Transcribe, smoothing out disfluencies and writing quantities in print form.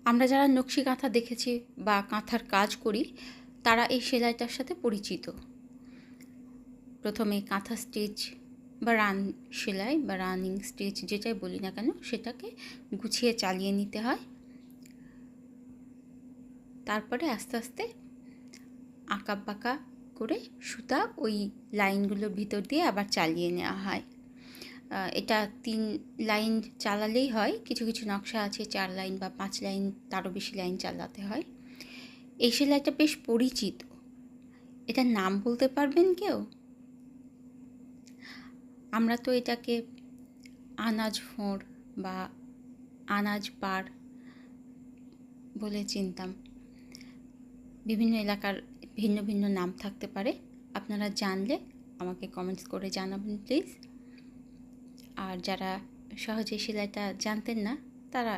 আমরা যারা নকশি কাঁথা দেখেছি বা কাঁথার কাজ করি তারা এই সেলাইটার সাথে পরিচিত। প্রথমে কাঁথা স্টিচ বা সেলাই বা রানিং স্টিচ যেটাই বলি না কেন সেটাকে গুছিয়ে চালিয়ে নিতে হয়। তারপরে আস্তে আস্তে আঁকা বাঁকা করে সুতা ওই লাইনগুলোর ভিতর দিয়ে আবার চালিয়ে নেওয়া হয়। এটা 3 লাইন চালালেই হয়, কিছু কিছু নকশা আছে 4 লাইন বা 5 লাইন, তারও বেশি লাইন চালাতে হয়। এই সেলাইটা বেশ পরিচিত। এটার নাম বলতে পারবেন কেউ? আমরা তো এটাকে আনাজ ফোঁড় বা আনাজ পাড় বলে চিনতাম। বিভিন্ন এলাকার ভিন্ন ভিন্ন নাম থাকতে পারে, আপনারা জানলে আমাকে কমেন্টস করে জানাবেন প্লিজ। আর যারা সহজে সেলাইটা জানতেন না তারা